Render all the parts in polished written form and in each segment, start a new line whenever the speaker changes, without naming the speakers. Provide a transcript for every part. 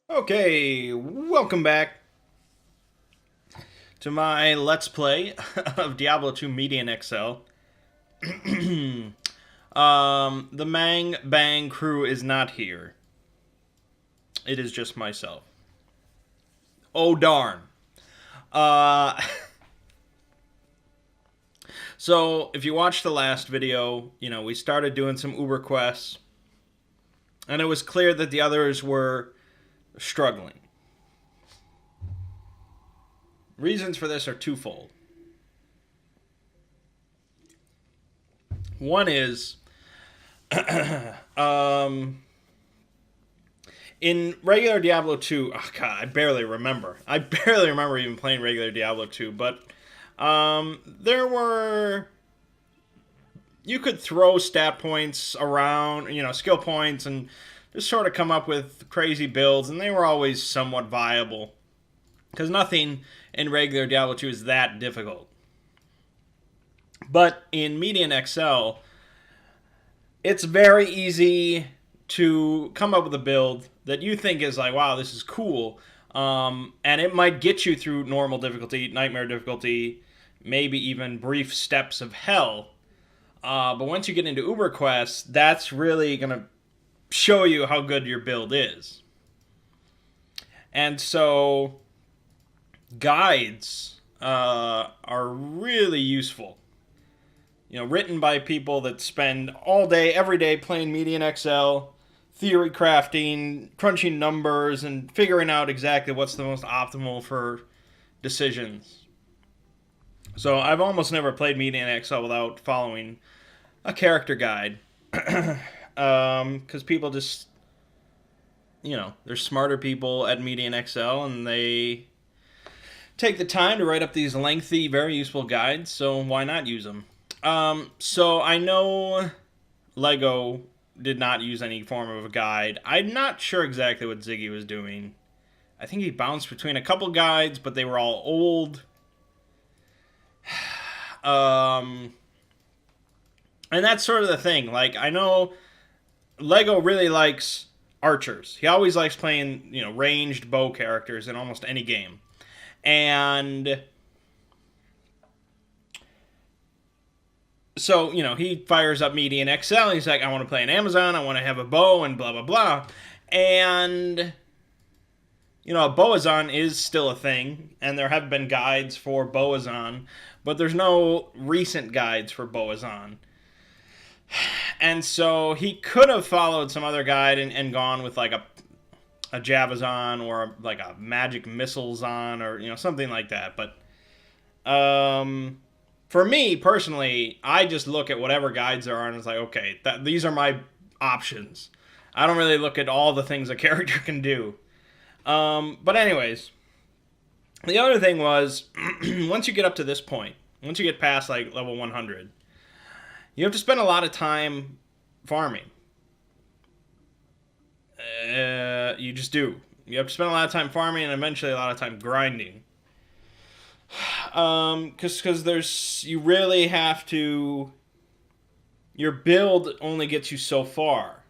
Okay, welcome back to my Let's Play of Diablo 2 Median XL. The ManggBang crew is not here. It is just myself. Oh, darn. Uh, so, if you watched the last video, we started doing some Uber quests, and it was clear that the others were struggling. Reasons for this are twofold. One is in regular Diablo 2, oh god, I barely remember. I barely remember even playing regular Diablo 2, but there were. You could throw stat points around, skill points, and just sort of come up with crazy builds, and they were always somewhat viable. Because nothing in regular Diablo 2 is that difficult. But in Median XL, it's very easy to come up with a build that you think is like, wow, this is cool. And it might get you through normal difficulty, nightmare difficulty, maybe even brief steps of hell. But once you get into Uber quests, that's really going to show you how good your build is. And so, guides are really useful. Written by people that spend all day, every day playing Median XL, theory crafting, crunching numbers, and figuring out exactly what's the most optimal for decisions. So I've almost never played Median XL without following a character guide. Because people just, they're smarter people at Median XL, and they take the time to write up these lengthy, very useful guides, so why not use them? So I know Lego did not use any form of a guide. I'm not sure exactly what Ziggy was doing. I think he bounced between a couple guides, but they were all old. And that's sort of the thing. Like, I know Lego really likes archers. He always likes playing, ranged bow characters in almost any game. And so, he fires up Median XL, and he's like, I want to play an Amazon, I want to have a bow, and blah, blah, blah. And, a Boazon is still a thing, and there have been guides for Boazon, but there's no recent guides for Boazon. And so he could have followed some other guide and gone with, like, a Javazon, or, like, a Magic Missiles on, or, something like that. But, for me, personally, I just look at whatever guides there are and it's like, okay, these are my options. I don't really look at all the things a character can do. But anyways, the other thing was, once you get up to this point, once you get past, like, level 100, you have to spend a lot of time farming. You just do. You have to spend a lot of time farming and eventually a lot of time grinding. Because you really have to. Your build only gets you so far,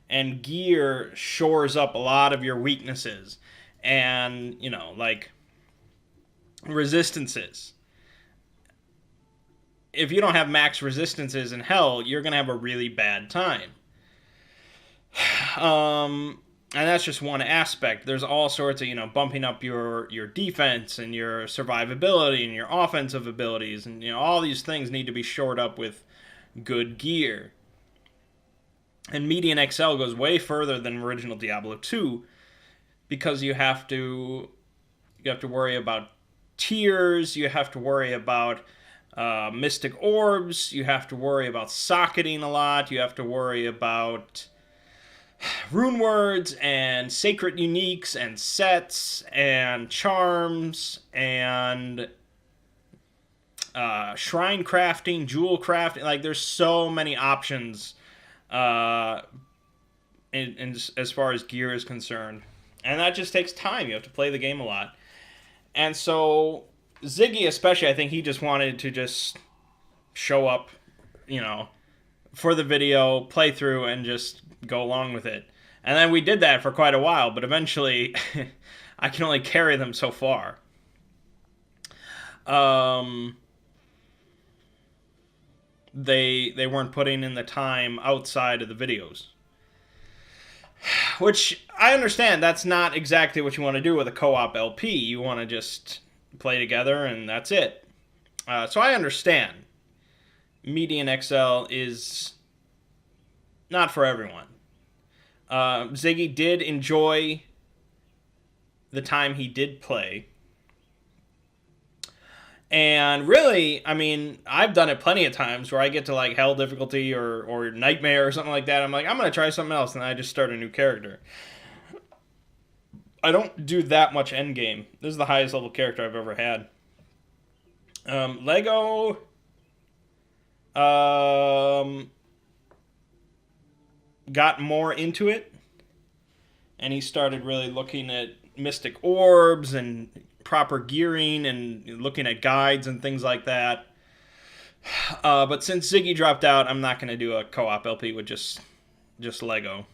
and gear shores up a lot of your weaknesses, and like resistances. If you don't have max resistances in hell, you're gonna have a really bad time. And that's just one aspect. There's all sorts of, bumping up your defense and your survivability and your offensive abilities. And, all these things need to be shored up with good gear. And Median XL goes way further than original Diablo 2 because you have to worry about tiers, you have to worry about mystic orbs, you have to worry about socketing a lot, you have to worry about rune words and sacred uniques and sets and charms and shrine crafting, jewel crafting. Like, there's so many options as far as gear is concerned, and that just takes time. You have to play the game a lot. And so Ziggy, especially, I think he just wanted to just show up, for the video, play through, and just go along with it. And then we did that for quite a while, but eventually I can only carry them so far. They weren't putting in the time outside of the videos. Which, I understand, that's not exactly what you want to do with a co-op LP. You want to just play together and that's it. So I understand. Median XL is not for everyone. Ziggy did enjoy the time he did play. And really, I mean, I've done it plenty of times where I get to like hell difficulty or nightmare or something like that. I'm like, I'm going to try something else, and I just start a new character. I don't do that much endgame. This is the highest level character I've ever had. Lego got more into it, and he started really looking at mystic orbs and proper gearing and looking at guides and things like that. But since Ziggy dropped out, I'm not going to do a co-op LP with just Lego.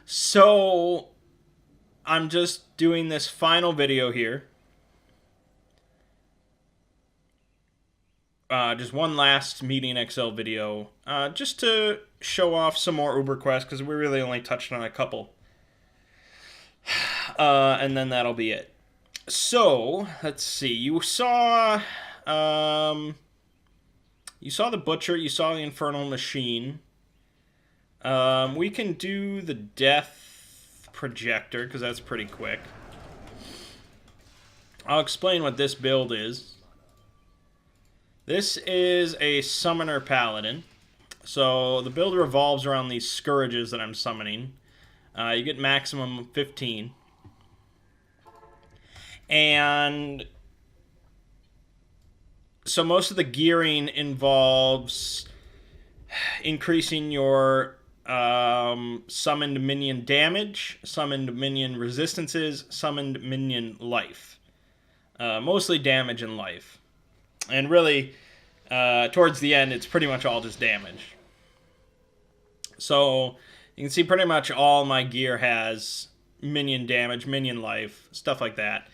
So I'm just doing this final video here. Just one last Median XL video, just to show off some more Uber quests, because we really only touched on a couple. And then that'll be it. So, let's see. You saw the Butcher. You saw the Infernal Machine. We can do the Death Projector, because that's pretty quick. I'll explain what this build is. This is a Summoner Paladin. So, the build revolves around these Scourges that I'm summoning. You get maximum 15. And so most of the gearing involves increasing your summoned minion damage, summoned minion resistances, summoned minion life. Mostly damage and life. And really, towards the end, it's pretty much all just damage. So you can see pretty much all my gear has minion damage, minion life, stuff like that.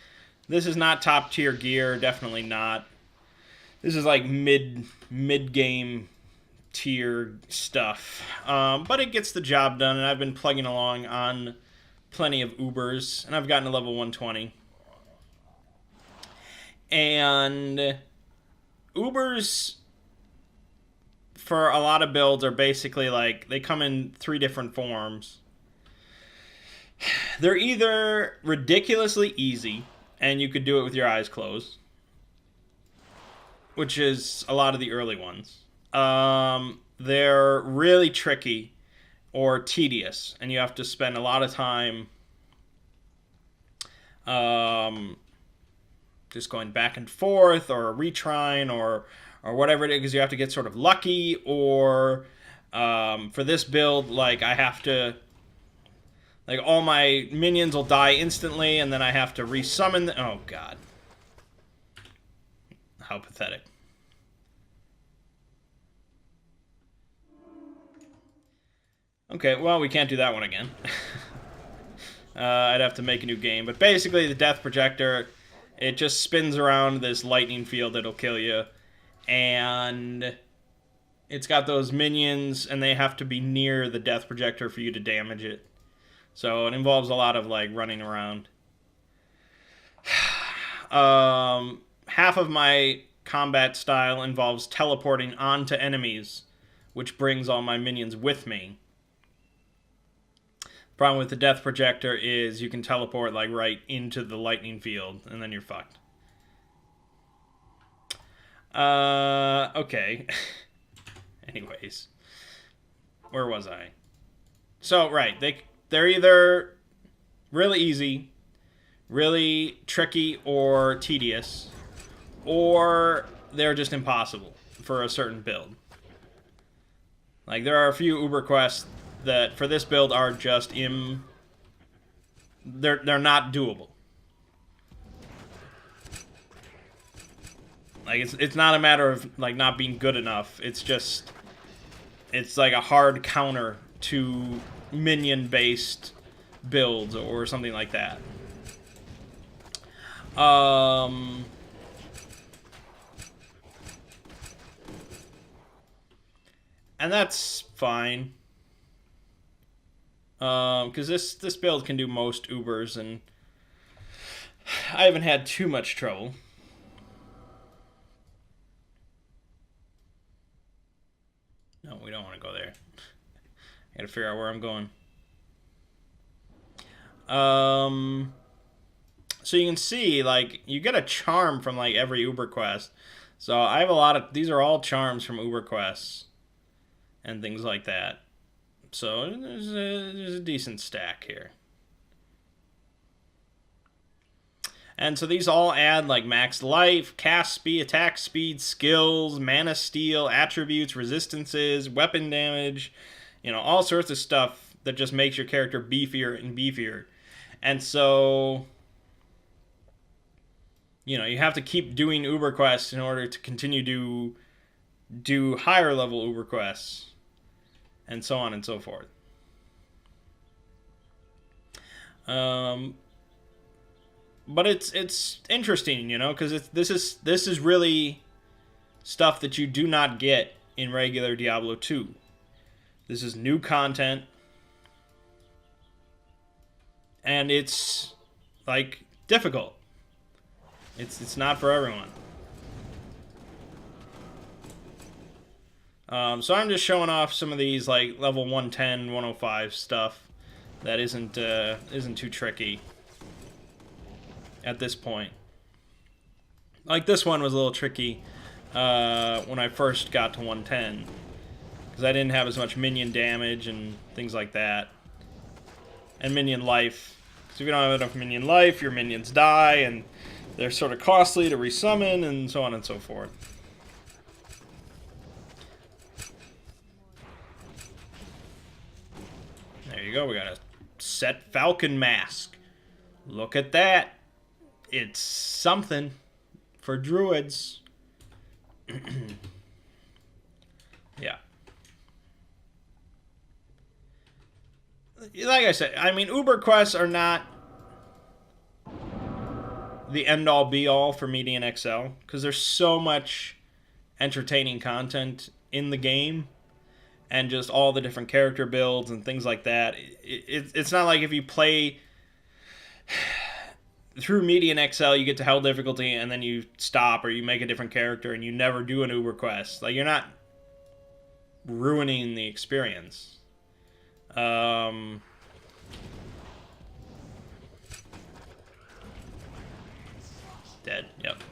This is not top tier gear, definitely not. This is like mid-game tier stuff. But it gets the job done, and I've been plugging along on plenty of Ubers, and I've gotten to level 120. And Ubers, for a lot of builds, are basically like, they come in 3 different forms. They're either ridiculously easy, and you could do it with your eyes closed, which is a lot of the early ones. They're really tricky or tedious, and you have to spend a lot of time just going back and forth or retrying or whatever it is, because you have to get sort of lucky, or for this build, like, I have to, like, all my minions will die instantly, and then I have to resummon them. Oh, God. How pathetic. Okay, well, we can't do that one again. I'd have to make a new game. But basically, the Death Projector, it just spins around this lightning field that'll kill you. And it's got those minions, and they have to be near the Death Projector for you to damage it. So it involves a lot of, like, running around. Half of my combat style involves teleporting onto enemies, which brings all my minions with me. Problem with the Death Projector is you can teleport, like, right into the lightning field, and then you're fucked. Okay. Anyways. Where was I? So, right, they're either really easy, really tricky or tedious, or they're just impossible for a certain build. Like, there are a few Uber quests that for this build are just they're not doable. Like, it's not a matter of, like, not being good enough. It's just, it's like a hard counter to minion-based builds or something like that. And that's fine. Because this build can do most Ubers, and I haven't had too much trouble. No, we don't want to go there. I gotta figure out where I'm going. So you can see, like, you get a charm from, like, every Uber quest. So I have a lot of... These are all charms from Uber quests and things like that. So there's a decent stack here. And so these all add, like, max life, cast speed, attack speed, skills, mana steal, attributes, resistances, weapon damage, you know, all sorts of stuff that just makes your character beefier and beefier. And so, you know, you have to keep doing Uber quests in order to continue to do higher level Uber quests, and so on and so forth. But it's interesting, you know, because this is really stuff that you do not get in regular Diablo 2. This is new content, and it's, like, difficult. It's not for everyone. So I'm just showing off some of these, like, level 110, 105 stuff that isn't too tricky at this point. Like, this one was a little tricky when I first got to 110, because I didn't have as much minion damage and things like that, and minion life. Because if you don't have enough minion life, your minions die, and they're sort of costly to resummon, and so on and so forth. There you go, we got a set Falcon Mask. Look at that. It's something for druids. Yeah. Like I said, I mean, Uber quests are not the end-all be-all for Median XL, because there's so much entertaining content in the game, and just all the different character builds and things like that. It's not like if you play through Median XL, you get to hell difficulty, and then you stop, or you make a different character, and you never do an Uber quest. Like, you're not ruining the experience. Dead, yep.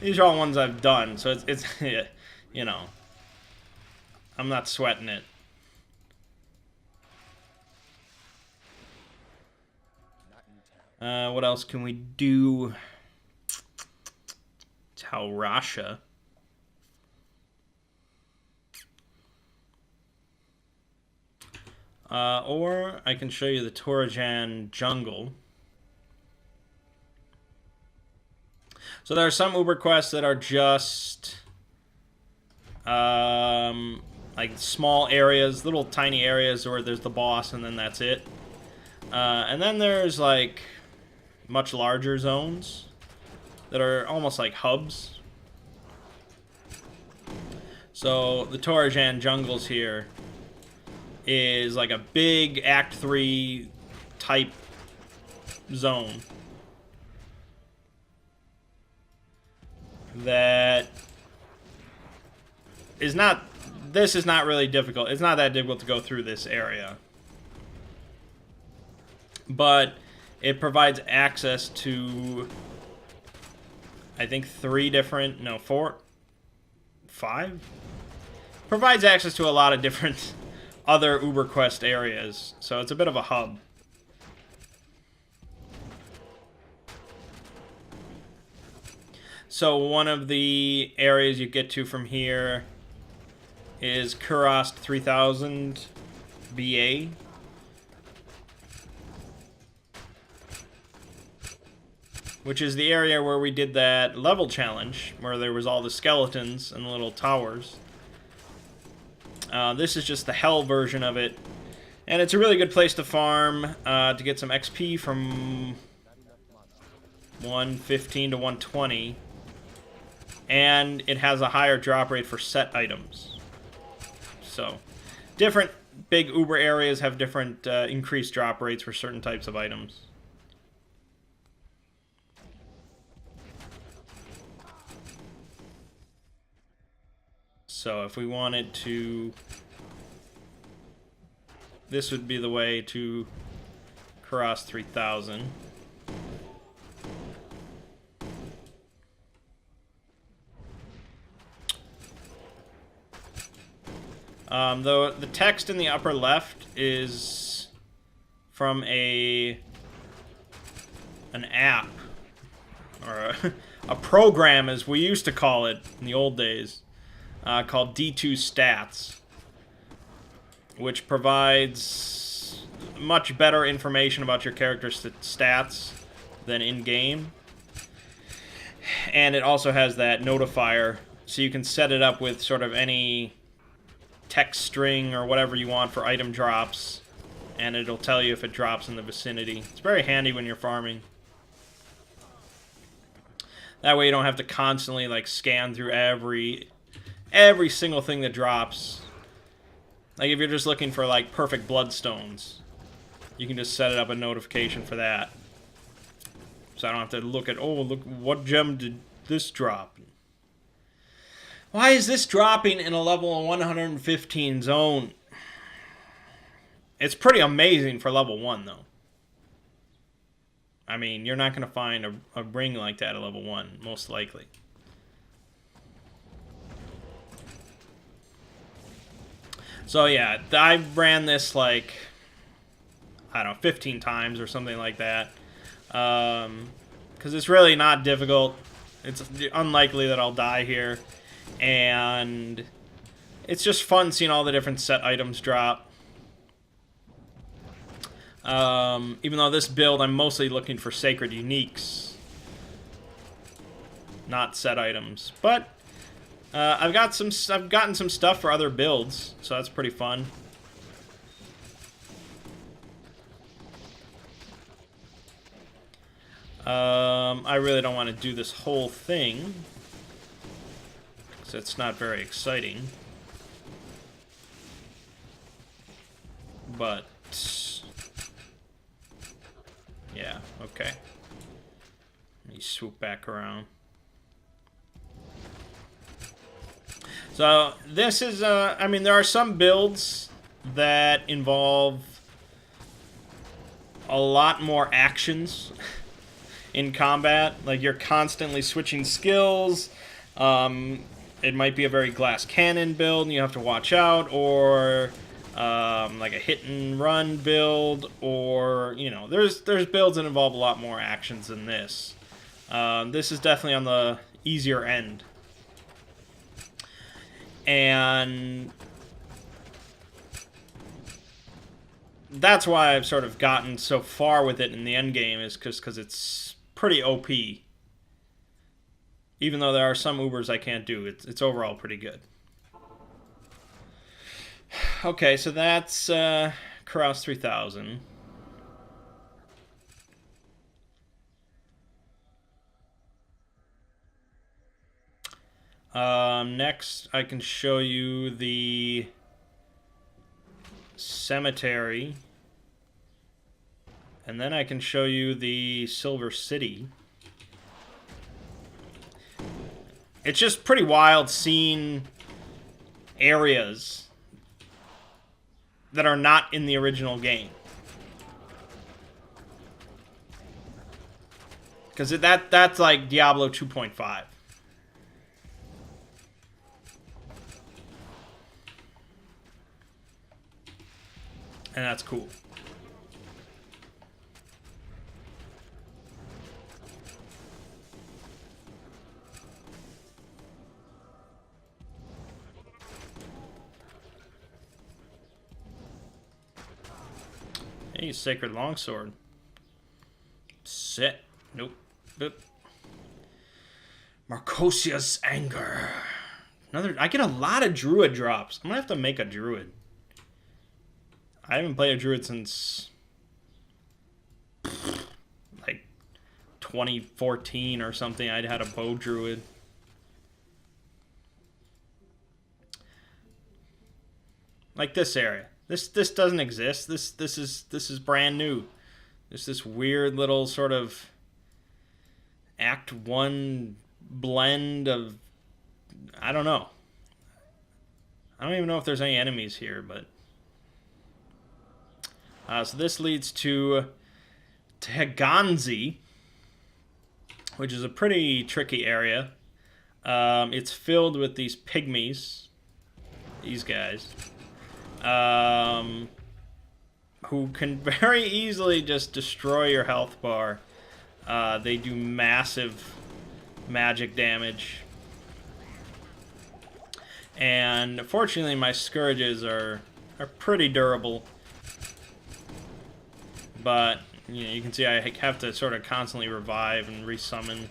These are all ones I've done, so it's you know, I'm not sweating it. What else can we do? Taurasha. Or I can show you the Torajan jungle. So there are some Uber quests that are just like small areas, little tiny areas where there's the boss and then that's it. And then there's like much larger zones that are almost like hubs. So the Torajan jungles here is like a big Act 3 type zone that is not... This is not really difficult. It's not that difficult to go through this area. But it provides access to, I think, 3 different... No, 4? 5? Provides access to a lot of different other Uber Quest areas. So it's a bit of a hub. So one of the areas you get to from here is Kurast 3000 BA. which is the area where we did that level challenge, where there was all the skeletons and the little towers. This is just the hell version of it, and it's a really good place to farm, to get some XP from 115 to 120, and it has a higher drop rate for set items. So, different big Uber areas have different increased drop rates for certain types of items. So if we wanted to... This would be the way to cross 3,000. Though the text in the upper left is from an app, or a program as we used to call it in the old days, called D2 Stats, which provides much better information about your character's stats than in-game. And it also has that notifier, so you can set it up with sort of any text string or whatever you want for item drops, and it'll tell you if it drops in the vicinity. It's very handy when you're farming. That way you don't have to constantly like scan through every single thing that drops. Like if you're just looking for like perfect bloodstones, you can just set it up a notification for that. So I don't have to look at, oh, look, what gem did this drop? Why is this dropping in a level 115 zone? It's pretty amazing for level 1, though. I mean, you're not going to find a ring like that at level 1, most likely. So, yeah, I ran this, like, I don't know, 15 times or something like that. Because it's really not difficult. It's unlikely that I'll die here. And it's just fun seeing all the different set items drop. Even though this build, I'm mostly looking for sacred uniques, not set items. But I've gotten some stuff for other builds, so that's pretty fun. I really don't want to do this whole thing, it's not very exciting, but yeah, okay. Let me swoop back around. So this is, I mean, there are some builds that involve a lot more actions in combat. Like you're constantly switching skills. It might be a very glass cannon build and you have to watch out, or like a hit and run build, or, you know, there's builds that involve a lot more actions than this. This is definitely on the easier end. And that's why I've sort of gotten so far with it in the end game, is because it's pretty OP. Even though there are some Ubers I can't do, it's overall pretty good. Okay, so that's Cross 3000. Next, I can show you the cemetery. And then I can show you the Silver City. It's just pretty wild seeing areas that are not in the original game. Because that's like Diablo 2.5. And that's cool. Hey, Sacred Longsword. Sit. Nope. But Marcosia's Anger. I get a lot of druid drops. I'm gonna have to make a druid. I haven't played a druid since like 2014 or something. I'd had a bow druid. Like this area. This doesn't exist. This is brand new. There's this weird little sort of Act 1 blend of, I don't know. I don't even know if there's any enemies here, but so this leads to Teganzi, which is a pretty tricky area. It's filled with these pygmies, these guys, who can very easily just destroy your health bar. They do massive magic damage. And fortunately my scourges are pretty durable. But you know, you can see I have to sort of constantly revive and resummon.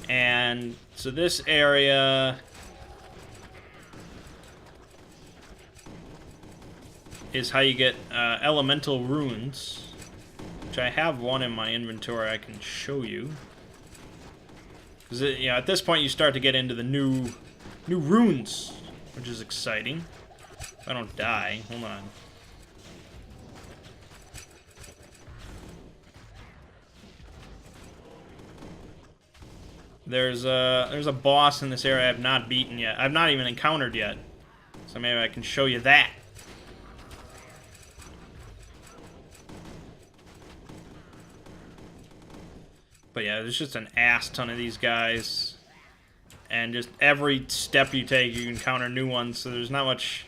And so this area is how you get elemental runes, which I have one in my inventory I can show you. Because you know, at this point you start to get into the new runes, which is exciting. If I don't die, hold on. There's a boss in this area I have not beaten yet. I've not even encountered yet. So maybe I can show you that. But yeah, there's just an ass ton of these guys. And just every step you take, you encounter new ones, so there's not much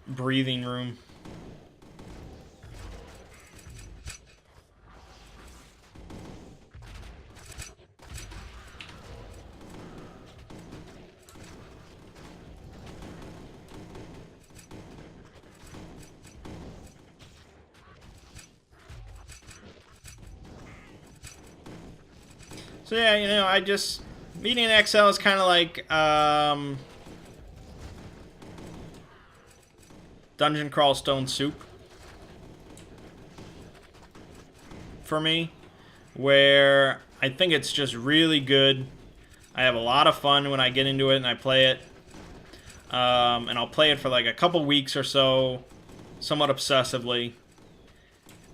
breathing room. So yeah, you know, I just... Meeting in XL is kind of like, Dungeon Crawl Stone Soup. For me. Where I think it's just really good. I have a lot of fun when I get into it and I play it. And I'll play it for like a couple weeks or so. Somewhat obsessively.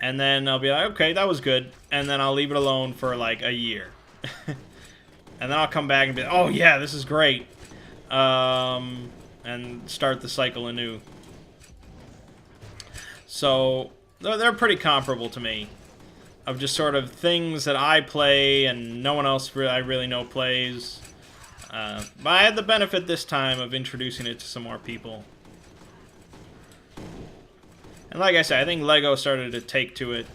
And then I'll be like, okay, that was good. And then I'll leave it alone for like a year. And then I'll come back and be like, oh yeah, this is great. And start the cycle anew. So, they're pretty comparable to me. Of just sort of things that I play and no one else I really know plays. But I had the benefit this time of introducing it to some more people. And like I said, I think Lego started to take to it.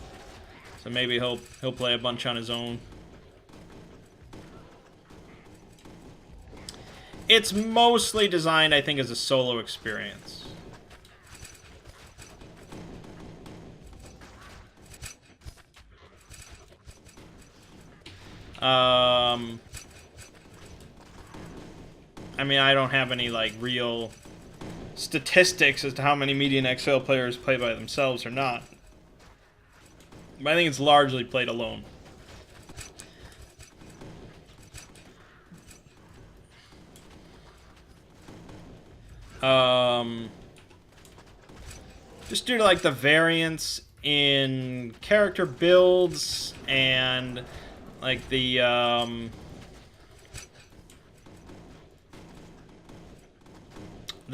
So maybe he'll play a bunch on his own. It's mostly designed, I think, as a solo experience. I mean, I don't have any, like, real statistics as to how many Median XL players play by themselves or not. But I think it's largely played alone. Just due to like the variance in character builds and like the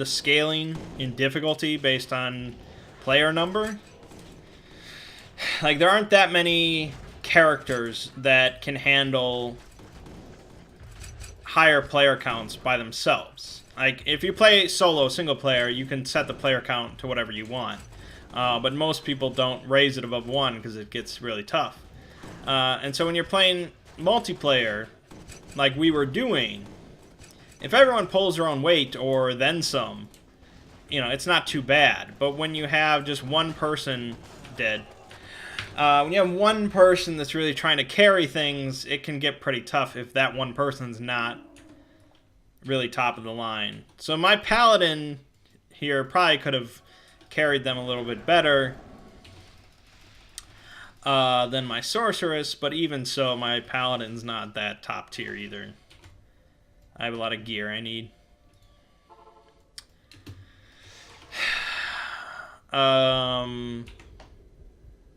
scaling in difficulty based on player number. Like there aren't that many characters that can handle higher player counts by themselves. Like, if you play solo, single player, you can set the player count to whatever you want. But most people don't raise it above 1 because it gets really tough. And so when you're playing multiplayer, like we were doing, if everyone pulls their own weight or then some, you know, it's not too bad. But when you have just one person dead, When you have one person that's really trying to carry things, it can get pretty tough if that one person's not really top of the line. So my paladin here probably could have carried them a little bit better than my sorceress, but even so, my paladin's not that top tier either. I have a lot of gear I need.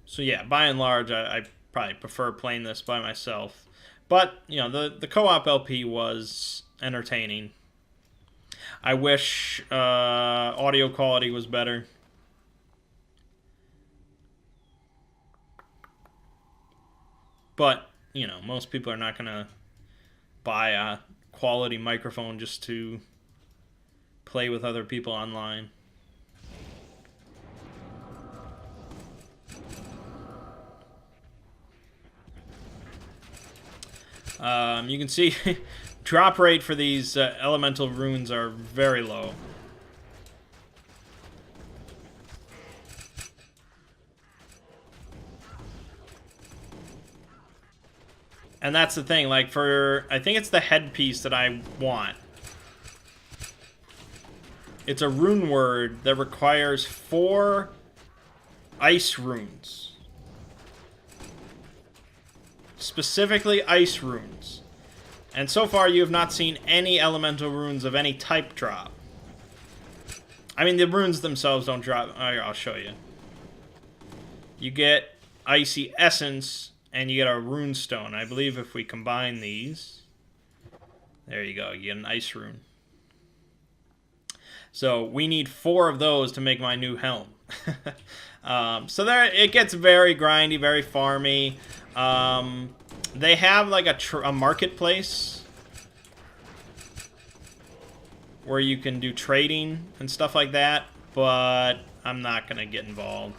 So yeah, by and large, I probably prefer playing this by myself. But, you know, the co-op LP was entertaining. I wish audio quality was better. But, you know, most people are not going to buy a quality microphone just to play with other people online. You can see drop rate for these elemental runes are very low. And that's the thing, like for, I think it's the headpiece that I want. It's a rune word that requires 4 ice runes. Specifically ice runes. And so far you have not seen any elemental runes of any type drop. I mean, the runes themselves don't drop. I'll show you. You get icy essence, and you get a rune stone. I believe if we combine these, there you go, you get an ice rune. So we need 4 of those to make my new helm. So there, it gets very grindy, very farmy. They have like a marketplace where you can do trading and stuff like that, but I'm not gonna get involved.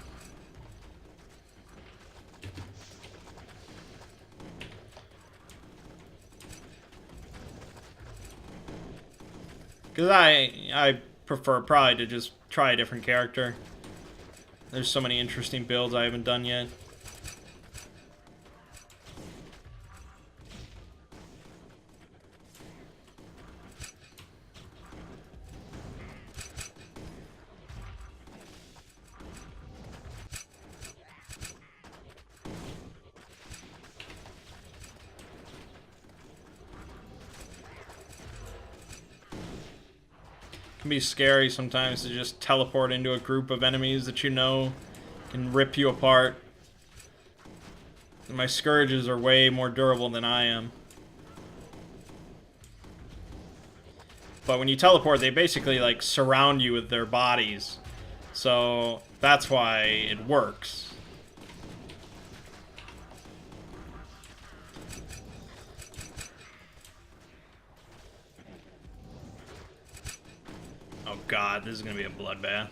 Because I prefer probably to just try a different character. There's so many interesting builds I haven't done yet. It can be scary sometimes to just teleport into a group of enemies that you know can rip you apart. And my scourges are way more durable than I am. But when you teleport, they basically like surround you with their bodies. So that's why it works. Oh god, this is gonna be a bloodbath.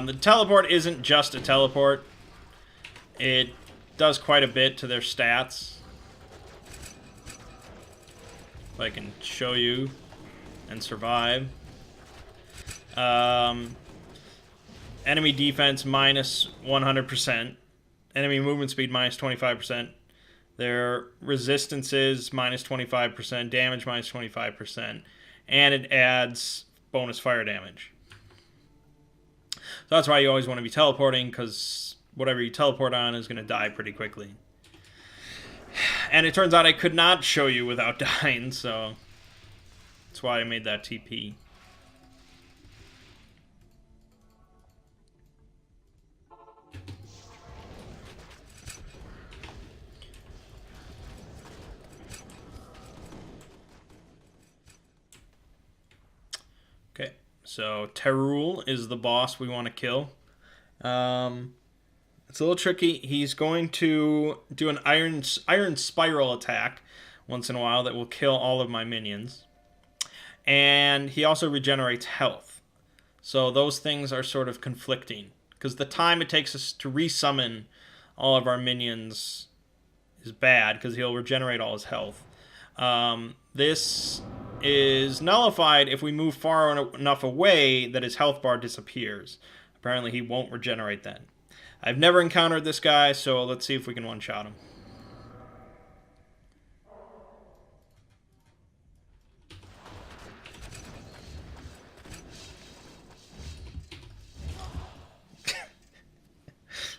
The teleport isn't just a teleport. It does quite a bit to their stats. If I can show you and survive. Enemy defense minus 100%. Enemy movement speed minus 25%. Their resistance is minus 25%, damage minus 25%, and it adds bonus fire damage. So that's why you always want to be teleporting, because whatever you teleport on is going to die pretty quickly. And it turns out I could not show you without dying, so that's why I made that TP. Okay, so Terul is the boss we want to kill. It's a little tricky. He's going to do an iron spiral attack once in a while that will kill all of my minions. And he also regenerates health. So those things are sort of conflicting, because the time it takes us to resummon all of our minions is bad, because he'll regenerate all his health. This is nullified if we move far enough away that his health bar disappears. Apparently he won't regenerate then. I've never encountered this guy, so let's see if we can one-shot him.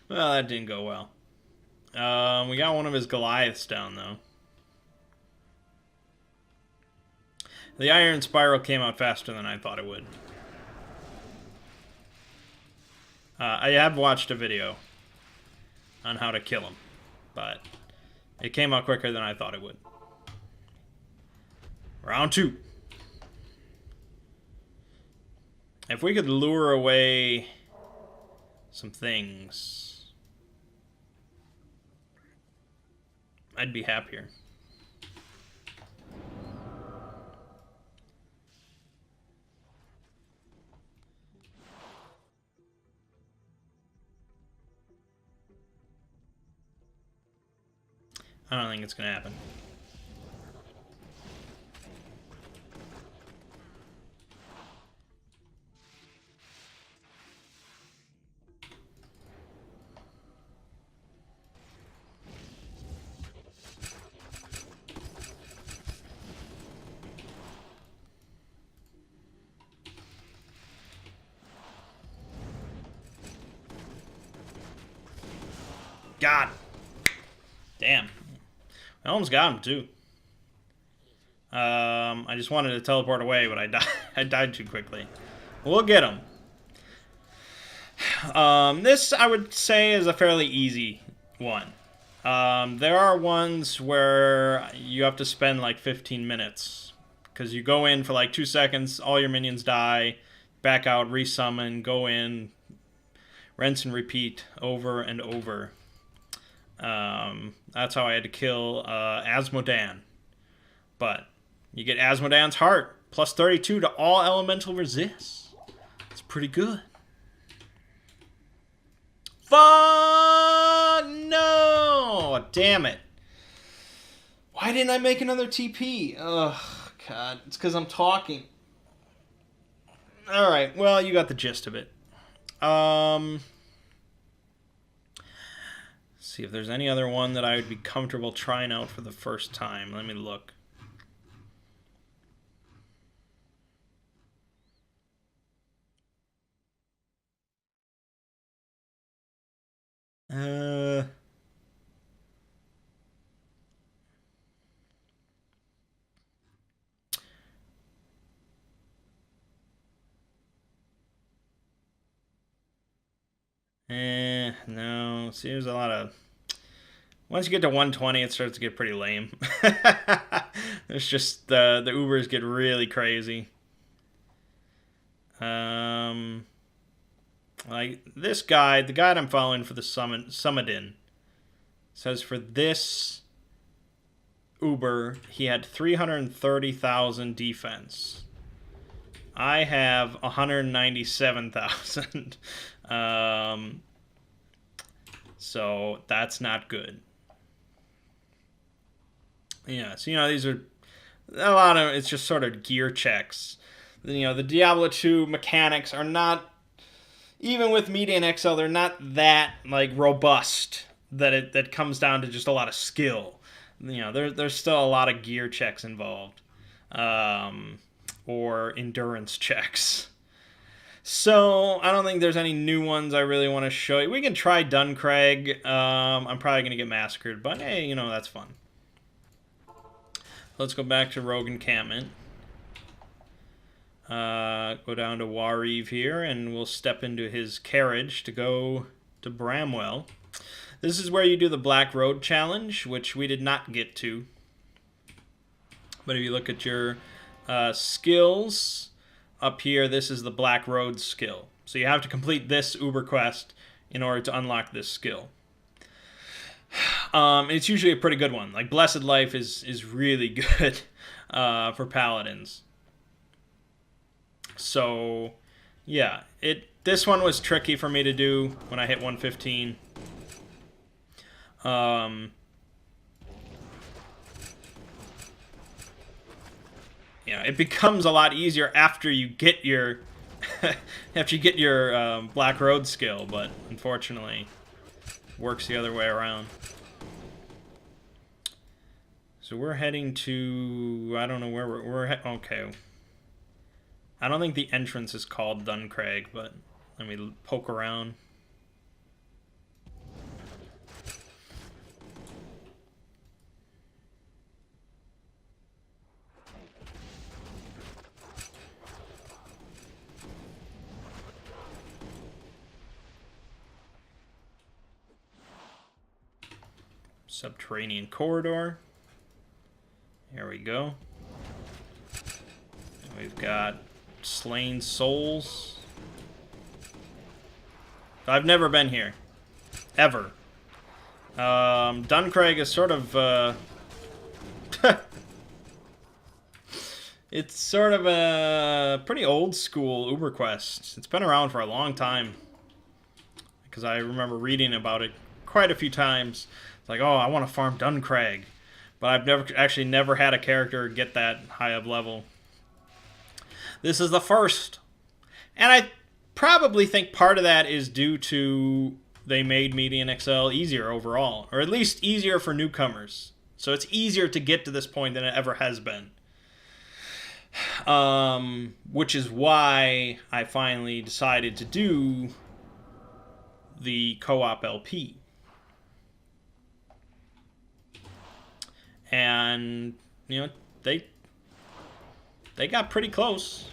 Well, that didn't go well. We got one of his Goliaths down, though. The Iron Spiral came out faster than I thought it would. I have watched a video on how to kill him, but it came out quicker than I thought it would. Round 2. If we could lure away some things, I'd be happier. I don't think it's going to happen. God. Damn. I almost got him, too. I just wanted to teleport away, but I died too quickly. We'll get him. This, I would say, is a fairly easy one. There are ones where you have to spend like 15 minutes. Because you go in for like 2 seconds, all your minions die, back out, resummon, go in, rinse and repeat over and over. That's how I had to kill Asmodan. But you get Asmodan's heart, plus 32 to all elemental resists. It's pretty good. Fun! No! Damn it. Why didn't I make another TP? Ugh, God. It's because I'm talking. Alright, well, you got the gist of it. See if there's any other one that I would be comfortable trying out for the first time. Let me look. No. See, there's a lot of... Once you get to 120, it starts to get pretty lame. There's just... the Ubers get really crazy. Like, this guide, the guide I'm following for the Summadin, says for this Uber, he had 330,000 defense. I have 197,000. So that's not good. Yeah, so, you know, these are a lot of, it's just sort of gear checks. You know, the Diablo 2 mechanics are not, even with Media and XL, they're not that, like, robust that that comes down to just a lot of skill. You know, there's still a lot of gear checks involved. Or endurance checks. So, I don't think there's any new ones I really want to show you. We can try Duncraig. I'm probably going to get massacred, but hey, you know, that's fun. Let's go back to Rogue Encampment. Go down to Wariv here, and we'll step into his carriage to go to Bramwell. This is where you do the Black Road Challenge, which we did not get to. But if you look at your skills up here, this is the Black Road skill. So you have to complete this Uber quest in order to unlock this skill. It's usually a pretty good one. Like, Blessed Life is really good for paladins. So, yeah, this one was tricky for me to do when I hit 115. it becomes a lot easier after you get your Black Road skill, but unfortunately, works the other way around. So we're heading to, I don't know where we're okay. I don't think the entrance is called Duncraig, but let me poke around. Subterranean corridor. Here we go. And we've got slain souls. I've never been here. Ever. Duncraig is sort of, it's sort of a pretty old school Uber quest. It's been around for a long time. Because I remember reading about it quite a few times. It's like, oh, I want to farm Duncraig. But I've never had a character get that high of level. This is the first. And I probably think part of that is due to they made Median XL easier overall. Or at least easier for newcomers. So it's easier to get to this point than it ever has been. Which is why I finally decided to do the co-op LP. And, they got pretty close.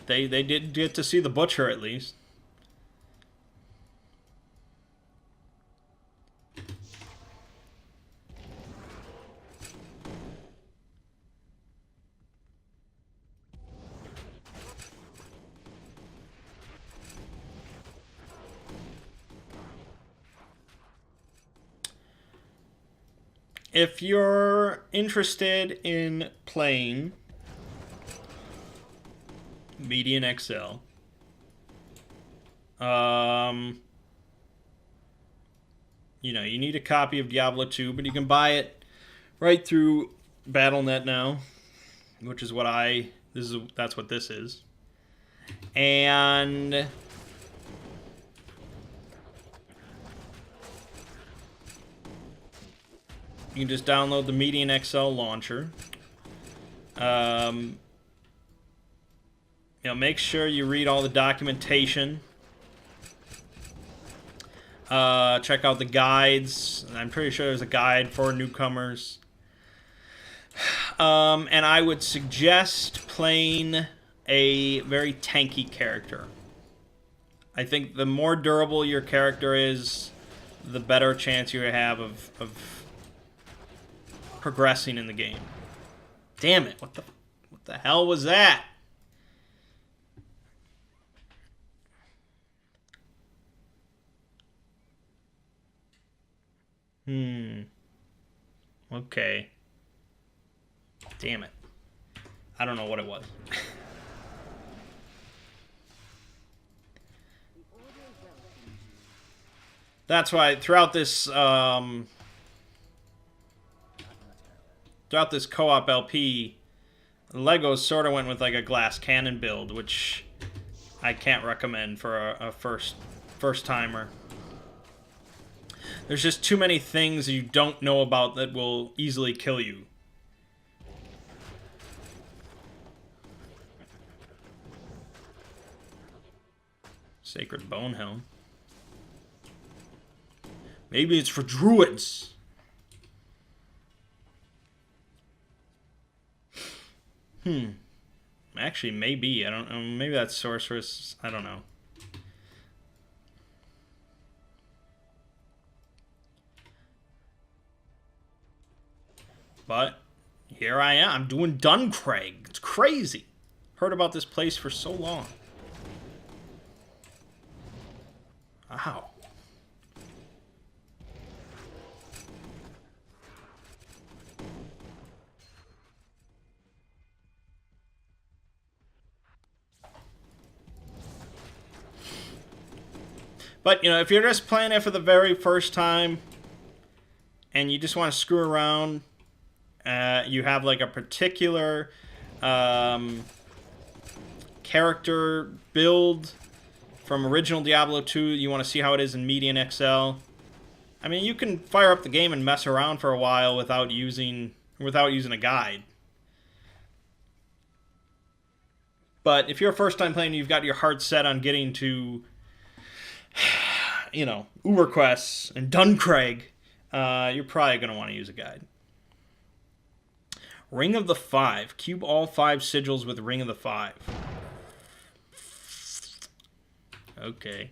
They did get to see the Butcher, at least. If you're interested in playing Median XL, you need a copy of Diablo 2, but you can buy it right through Battle.net now, which is what that's what this is. And you can just download the Median XL launcher. Make sure you read all the documentation. Check out the guides. I'm pretty sure there's a guide for newcomers. And I would suggest playing a very tanky character. I think the more durable your character is, the better chance you have of progressing in the game. Damn it! What the hell was that? Okay. Damn it. I don't know what it was. That's why throughout this co-op LP, Legos sort of went with like a glass cannon build, which I can't recommend for a first timer. There's just too many things you don't know about that will easily kill you. Sacred Bone Helm. Maybe it's for druids. Actually, maybe. I don't know. Maybe that's sorceress. I don't know. But here I am. I'm doing Duncraig. It's crazy. Heard about this place for so long. Wow. But, if you're just playing it for the very first time and you just want to screw around, you have like a particular character build from original Diablo 2. You want to see how it is in Median XL. I mean, you can fire up the game and mess around for a while without using a guide. But if you're a first-time player and you've got your heart set on getting to, you know, Uberquests and Duncraig, you're probably going to want to use a guide. Ring of the Five. Cube all 5 sigils with Ring of the Five. Okay.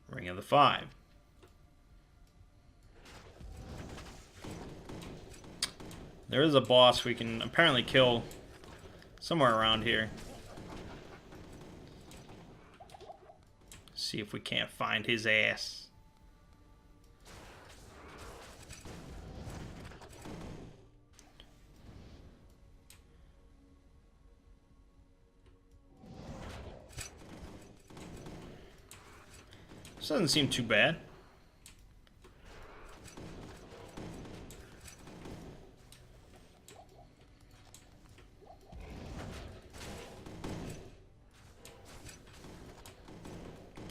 Ring of the Five. There is a boss we can apparently kill somewhere around here. See if we can't find his ass. This doesn't seem too bad.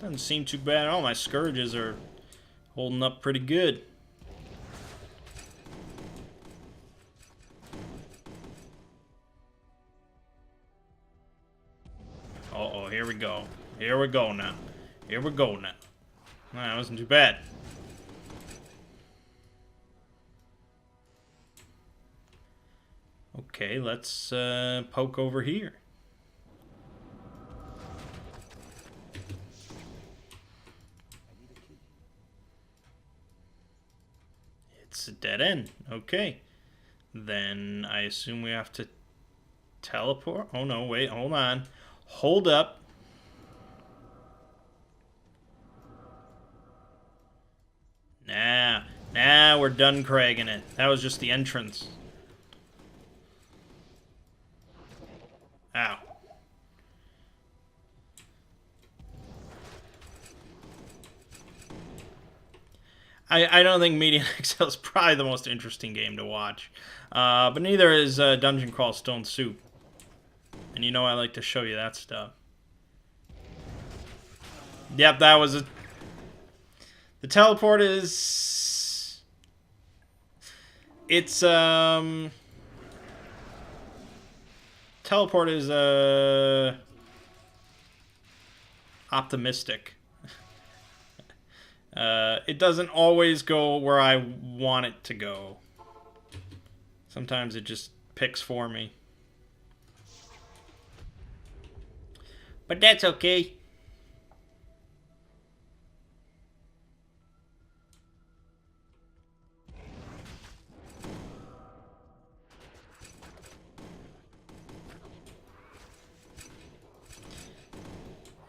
Doesn't seem too bad. All my scourges are holding up pretty good. Uh-oh, here we go. Here we go now. Here we go now. That wasn't too bad. Okay, let's poke over here. It's a dead end. Okay. Then I assume we have to teleport. Oh no, wait, hold on. Hold up. Nah, we're done cragging it. That was just the entrance. Ow. I don't think Median XL is probably the most interesting game to watch. But neither is Dungeon Crawl Stone Soup. And you know I like to show you that stuff. Yep, that was a... The teleport is... It's, Teleport is, optimistic. It doesn't always go where I want it to go. Sometimes it just picks for me. But that's okay.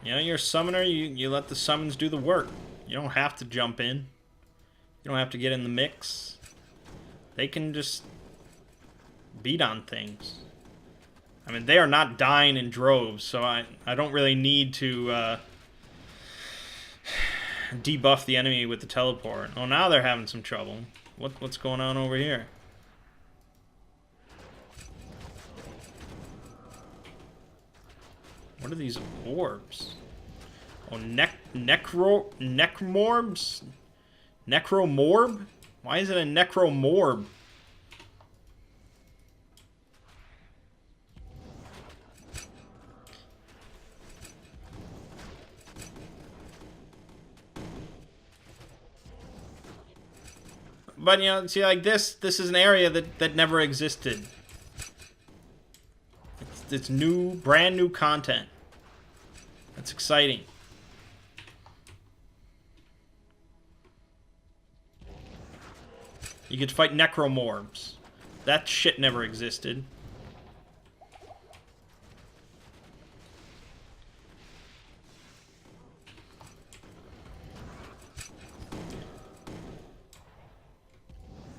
You know, you're a summoner, you let the summons do the work. You don't have to jump in. You don't have to get in the mix. They can just beat on things. I mean, they are not dying in droves, so I don't really need to debuff the enemy with the teleport. Oh, now they're having some trouble. What's going on over here? What are these orbs? Oh, necromorbs? Necromorb? Why is it a necromorb? But, you know, see, like this is an area that never existed. It's new, brand new content. That's exciting. You could fight necromorbs. That shit never existed.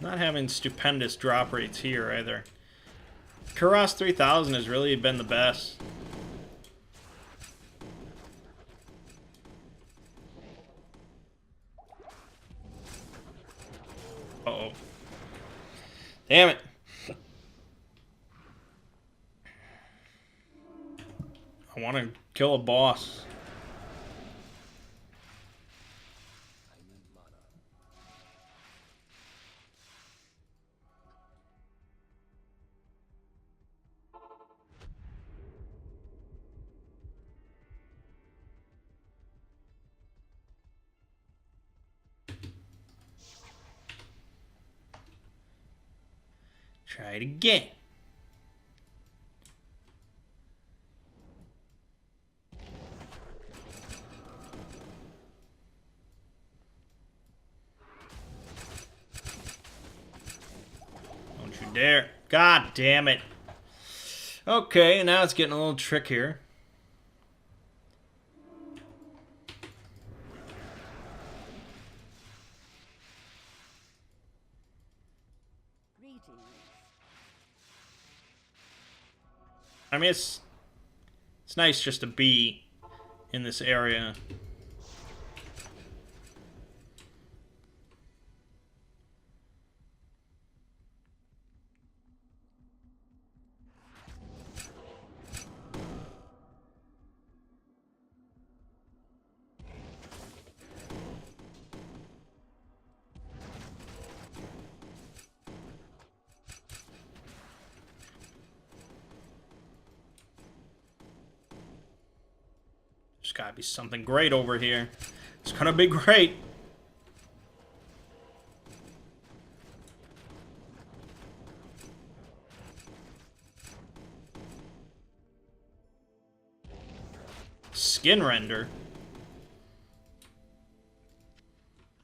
Not having stupendous drop rates here either. Kuros 3000 has really been the best. Uh-oh. Damn it. I want to kill a boss. Try it again. Don't you dare. God damn it. Okay, now it's getting a little trickier. I mean, it's nice just to be in this area. There's gotta be something great over here. It's gonna be great. Skin render.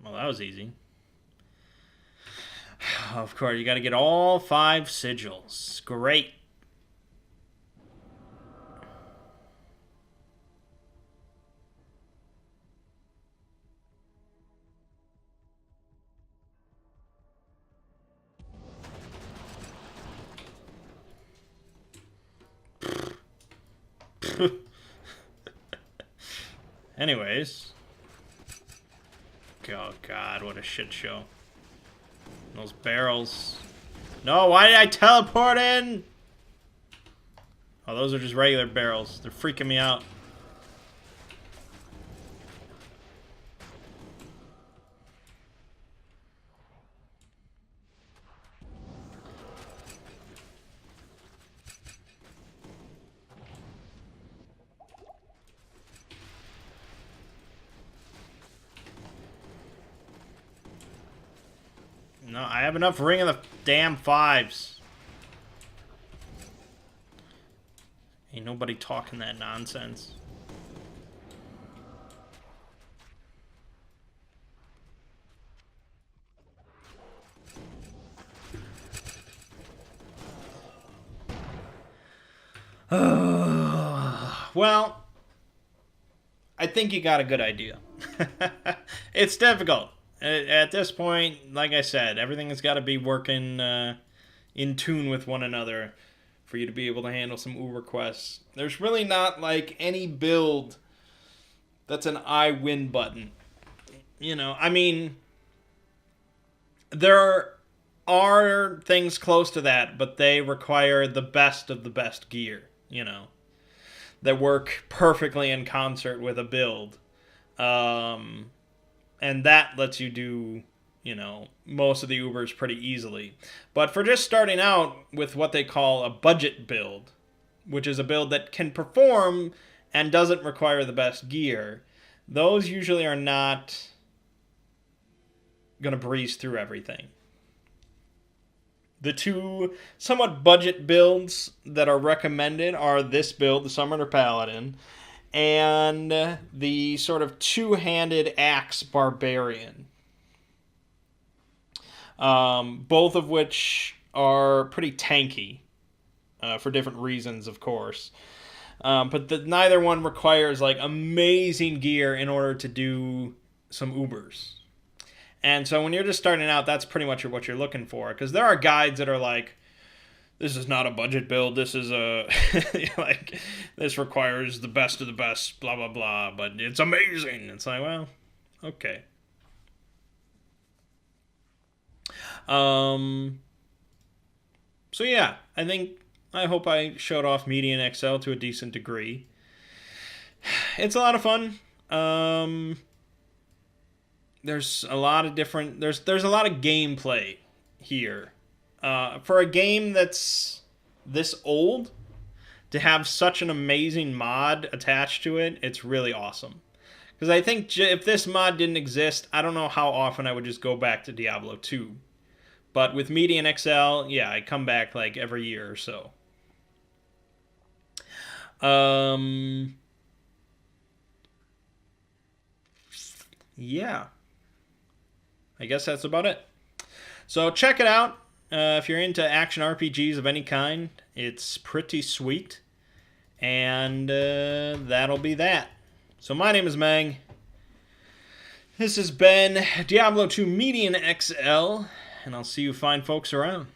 Well, that was easy. Of course, you gotta get all 5 sigils. Great. Anyways. Oh god, what a shit show. Those barrels. No, why did I teleport in? Oh, those are just regular barrels. They're freaking me out. No, I have enough Ring of the damn 5s. Ain't nobody talking that nonsense. Well, I think you got a good idea. It's difficult. At this point, like I said, everything has got to be working in tune with one another for you to be able to handle some Uber quests. There's really not like any build that's an I win button. You know, I mean, there are things close to that, but they require the best of the best gear, you know, that work perfectly in concert with a build. And that lets you do, you know, most of the Ubers pretty easily. But for just starting out with what they call a budget build, which is a build that can perform and doesn't require the best gear, those usually are not going to breeze through everything. The two somewhat budget builds that are recommended are this build, the Summoner Paladin, and the sort of two-handed axe Barbarian. Both of which are pretty tanky for different reasons, of course. But neither one requires like amazing gear in order to do some Ubers. And so when you're just starting out, that's pretty much what you're looking for. Because there are guides that are like, this is not a budget build. This is a like this requires the best of the best. Blah blah blah. But it's amazing. It's like, well, okay. So yeah, I hope I showed off Median XL to a decent degree. It's a lot of fun. There's a lot of different. There's a lot of gameplay here. For a game that's this old, to have such an amazing mod attached to it, it's really awesome. Because I think if this mod didn't exist, I don't know how often I would just go back to Diablo 2. But with Median XL, yeah, I come back like every year or so. Yeah. I guess that's about it. So check it out. If you're into action RPGs of any kind, it's pretty sweet. And that'll be that. So my name is Mang. This has been Diablo 2 Median XL. And I'll see you fine folks around.